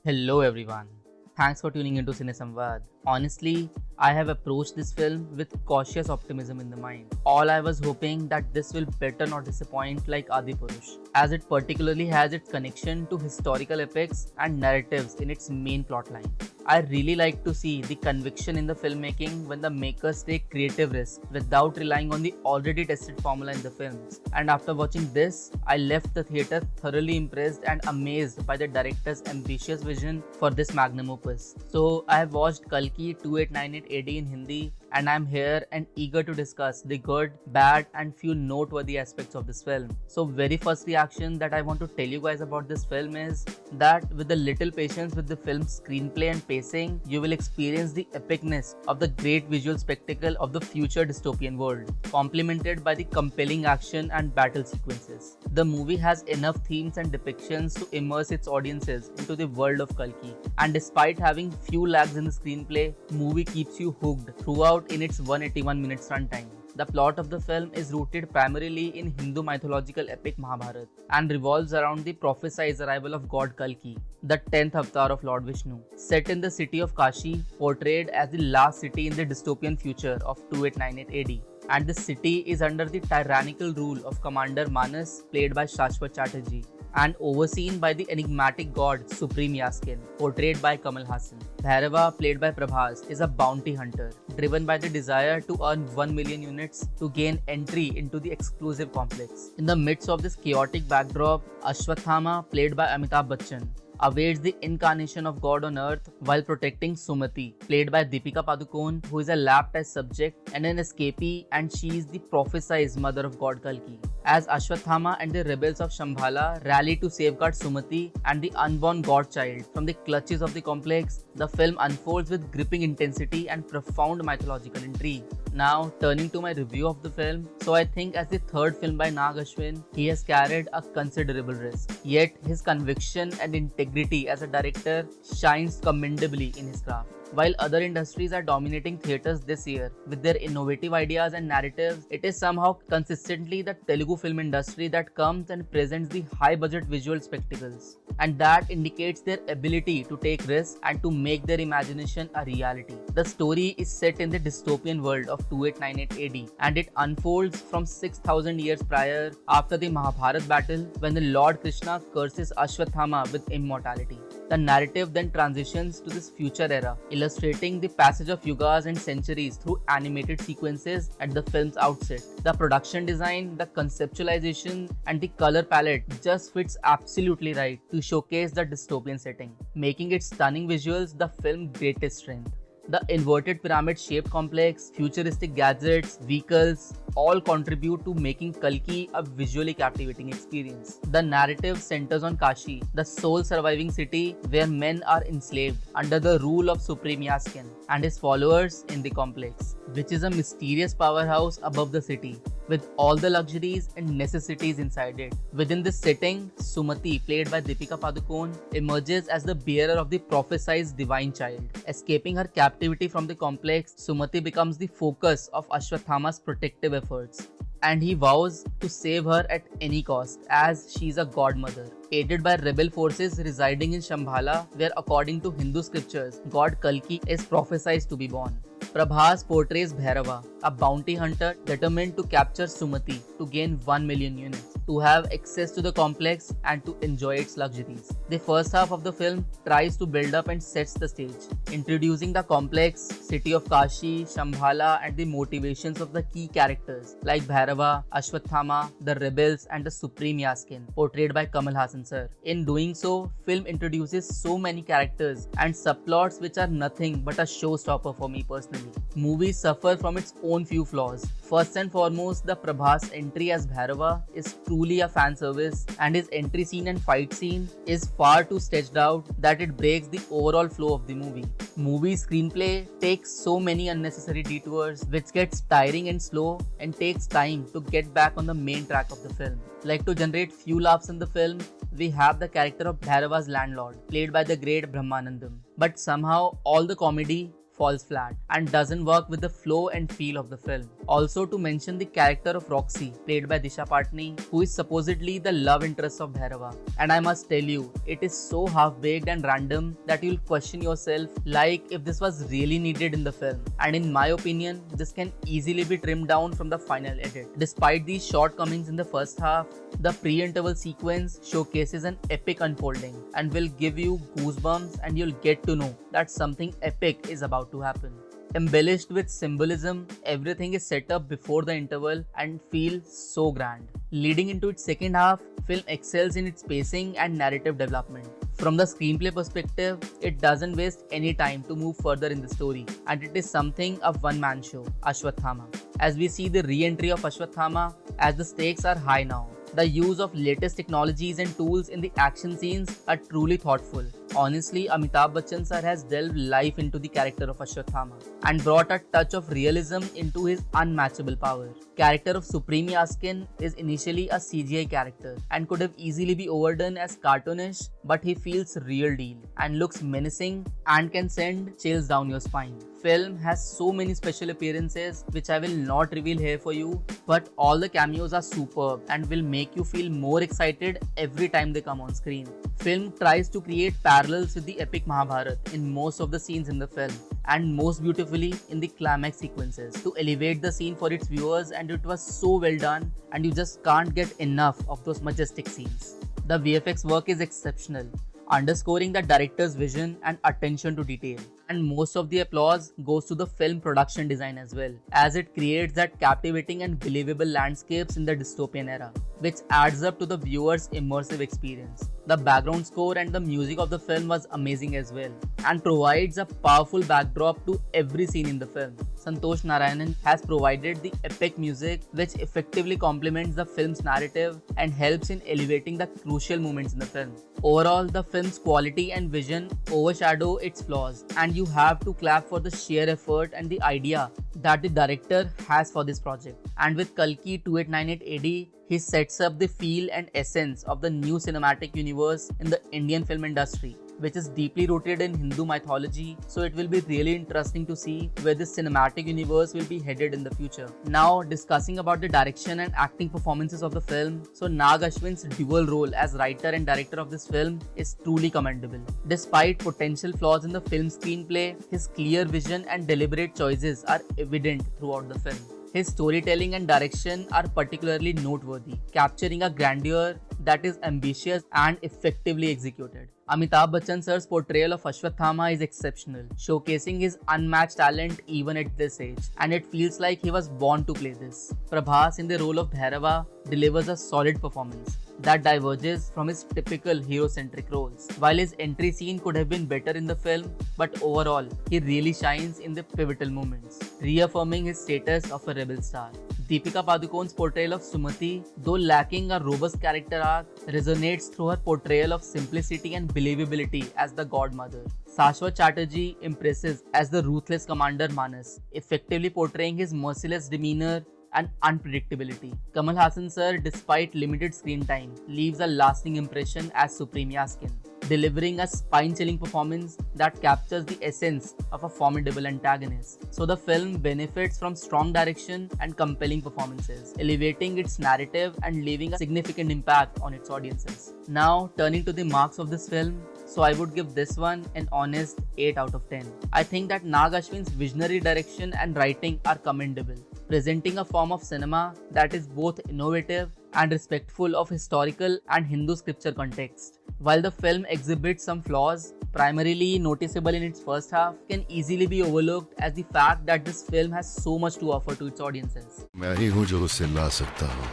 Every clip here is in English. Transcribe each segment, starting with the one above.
Hello everyone. Thanks for tuning into Cine Samvad. Honestly, I have approached this film with cautious optimism in the mind. All I was hoping that this will better not disappoint like Adi Purush, as it particularly has its connection to historical epics and narratives in its main plotline. I really like to see the conviction in the filmmaking when the makers take creative risks without relying on the already tested formula in the films. And after watching this, I left the theatre thoroughly impressed and amazed by the director's ambitious vision for this magnum opus. So I have watched Kalki 2898 AD in Hindi, and I'm here and eager to discuss the good, bad, and few noteworthy aspects of this film. So, very first reaction that I want to tell you guys about this film is that with a little patience with the film's screenplay and pacing, you will experience the epicness of the great visual spectacle of the future dystopian world, complemented by the compelling action and battle sequences. The movie has enough themes and depictions to immerse its audiences into the world of Kalki, and despite having few lags in the screenplay, movie keeps you hooked throughout in its 181 minutes runtime. The plot of the film is rooted primarily in Hindu mythological epic Mahabharata and revolves around the prophesied arrival of god Kalki, the 10th avatar of Lord Vishnu. Set in the city of Kashi, portrayed as the last city in the dystopian future of 2898 AD. And the city is under the tyrannical rule of Commander Manas, played by Shashwat Chatterjee, and overseen by the enigmatic god Supreme Yaskin, portrayed by Kamal Hassan. Bhairava, played by Prabhas, is a bounty hunter, driven by the desire to earn 1 million units to gain entry into the exclusive complex. In the midst of this chaotic backdrop, Ashwathama, played by Amitabh Bachchan, awaits the incarnation of God on earth while protecting Sumati, played by Deepika Padukone, who is a lab test subject and an escapee, and she is the prophesied mother of God Kalki. As Ashwathama and the rebels of Shambhala rally to safeguard Sumati and the unborn godchild from the clutches of the complex, the film unfolds with gripping intensity and profound mythological intrigue. Now, turning to my review of the film, so I think as the third film by Nag Ashwin, he has carried a considerable risk. Yet, his conviction and integrity as a director shines commendably in his craft. While other industries are dominating theatres this year with their innovative ideas and narratives, it is somehow consistently the Telugu film industry that comes and presents the high budget visual spectacles. And that indicates their ability to take risks and to make their imagination a reality. The story is set in the dystopian world of 2898 AD, and it unfolds from 6000 years prior after the Mahabharat battle when the Lord Krishna curses Ashwathama with immortality. The narrative then transitions to this future era, illustrating the passage of yugas and centuries through animated sequences at the film's outset. The production design, the conceptualization, and the color palette just fits absolutely right to showcase the dystopian setting, making its stunning visuals the film's greatest strength. The inverted pyramid shaped complex, futuristic gadgets, vehicles all contribute to making Kalki a visually captivating experience. The narrative centers on Kashi, the sole surviving city where men are enslaved under the rule of Supreme Yaskin and his followers in the complex, which is a mysterious powerhouse above the city with all the luxuries and necessities inside it. Within this setting, Sumati, played by Deepika Padukone, emerges as the bearer of the prophesied divine child. Escaping her captivity from the complex, Sumati becomes the focus of Ashwathama's protective efforts, and he vows to save her at any cost as she is a godmother. Aided by rebel forces residing in Shambhala, where according to Hindu scriptures, god Kalki is prophesied to be born. Prabhas portrays Bhairava, a bounty hunter determined to capture Sumati to gain 1 million units, to have access to the complex and to enjoy its luxuries. The first half of the film tries to build up and sets the stage, introducing the complex city of Kashi, Shambhala, and the motivations of the key characters like Bhairava, Ashwathama, the rebels, and the Supreme Yaskin, portrayed by Kamal Hassan sir. In doing so, film introduces so many characters and subplots which are nothing but a showstopper for me personally. Movies suffer from its own few flaws. First and foremost, the Prabhas entry as Bhairava is truly a fan service, and his entry scene and fight scene is far too stretched out that it breaks the overall flow of the movie. Movie screenplay takes so many unnecessary detours which gets tiring and slow and takes time to get back on the main track of the film. Like to generate few laughs in the film, we have the character of Bhairava's landlord, played by the great Brahmanandam. But somehow all the comedy falls flat and doesn't work with the flow and feel of the film. Also to mention the character of Roxy, played by Disha Patni, who is supposedly the love interest of Bhairava. And I must tell you, it is so half-baked and random that you'll question yourself like if this was really needed in the film. And in my opinion, this can easily be trimmed down from the final edit. Despite these shortcomings in the first half, the pre-interval sequence showcases an epic unfolding and will give you goosebumps, and you'll get to know that something epic is about to happen. Embellished with symbolism, everything is set up before the interval and feels so grand. Leading into its second half, film excels in its pacing and narrative development. From the screenplay perspective, it doesn't waste any time to move further in the story, and it is something of one-man show, Ashwathama. As we see the re-entry of Ashwathama, as the stakes are high now, the use of latest technologies and tools in the action scenes are truly thoughtful. Honestly, Amitabh Bachchan sir has delved life into the character of Ashwathama and brought a touch of realism into his unmatchable power. Character of Supreme Yaskin is initially a CGI character and could have easily be overdone as cartoonish, but he feels real deal and looks menacing and can send chills down your spine. Film has so many special appearances which I will not reveal here for you, but all the cameos are superb and will make you feel more excited every time they come on screen. Film tries to create parallels with the epic Mahabharata in most of the scenes in the film, and most beautifully in the climax sequences to elevate the scene for its viewers, and it was so well done and you just can't get enough of those majestic scenes. The VFX work is exceptional, underscoring the director's vision and attention to detail. And most of the applause goes to the film production design as well, as it creates that captivating and believable landscapes in the dystopian era, which adds up to the viewer's immersive experience. The background score and the music of the film was amazing as well, and provides a powerful backdrop to every scene in the film. Santosh Narayanan has provided the epic music which effectively complements the film's narrative and helps in elevating the crucial moments in the film. Overall, the film's quality and vision overshadow its flaws, and you have to clap for the sheer effort and the idea that the director has for this project. And with Kalki 2898 AD, he sets up the feel and essence of the new cinematic universe in the Indian film industry, which is deeply rooted in Hindu mythology, so it will be really interesting to see where this cinematic universe will be headed in the future. Now, discussing about the direction and acting performances of the film, so Nag Ashwin's dual role as writer and director of this film is truly commendable. Despite potential flaws in the film's screenplay, his clear vision and deliberate choices are evident throughout the film. His storytelling and direction are particularly noteworthy, capturing a grandeur that is ambitious and effectively executed. Amitabh Bachchan sir's portrayal of Ashwathama is exceptional, showcasing his unmatched talent even at this age, and it feels like he was born to play this. Prabhas in the role of Bhairava delivers a solid performance that diverges from his typical hero-centric roles. While his entry scene could have been better in the film, but overall, he really shines in the pivotal moments, reaffirming his status of a rebel star. Deepika Padukone's portrayal of Sumati, though lacking a robust character arc, resonates through her portrayal of simplicity and believability as the godmother. Shashwat Chatterjee impresses as the ruthless commander Manas, effectively portraying his merciless demeanor and unpredictability. Kamal Haasan sir, despite limited screen time, leaves a lasting impression as Supreme Yaskin, delivering a spine-chilling performance that captures the essence of a formidable antagonist. So the film benefits from strong direction and compelling performances, elevating its narrative and leaving a significant impact on its audiences. Now, turning to the marks of this film, so I would give this one an honest 8 out of 10. I think that Nag Ashwin's visionary direction and writing are commendable, presenting a form of cinema that is both innovative and respectful of historical and Hindu scripture context. While the film exhibits some flaws, primarily noticeable in its first half, can easily be overlooked as the fact that this film has so much to offer to its audiences. मैं ही हूँ जो उसे ला सकता हूँ।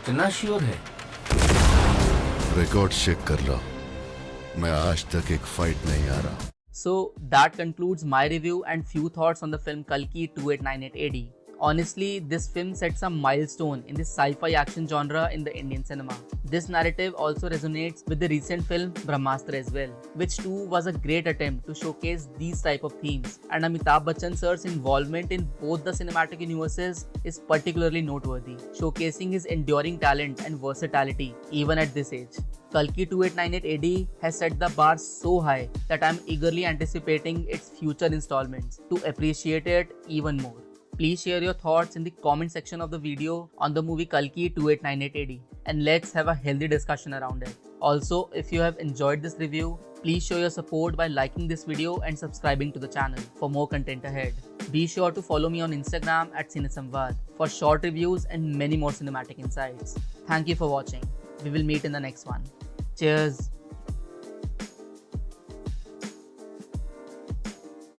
इतना sure है? Record check कर लो। मैं आज तक एक फाइट नहीं आ रहा। So that concludes my review and few thoughts on the film Kalki 2898 AD. Honestly, this film sets a milestone in the sci-fi action genre in the Indian cinema. This narrative also resonates with the recent film Brahmastra as well, which too was a great attempt to showcase these type of themes, and Amitabh Bachchan sir's involvement in both the cinematic universes is particularly noteworthy, showcasing his enduring talent and versatility even at this age. Kalki 2898 AD has set the bar so high that I'm eagerly anticipating its future installments to appreciate it even more. Please share your thoughts in the comment section of the video on the movie Kalki 2898 AD and let's have a healthy discussion around it. Also, if you have enjoyed this review, please show your support by liking this video and subscribing to the channel for more content ahead. Be sure to follow me on Instagram at CineSamvad for short reviews and many more cinematic insights. Thank you for watching. We will meet in the next one. Cheers.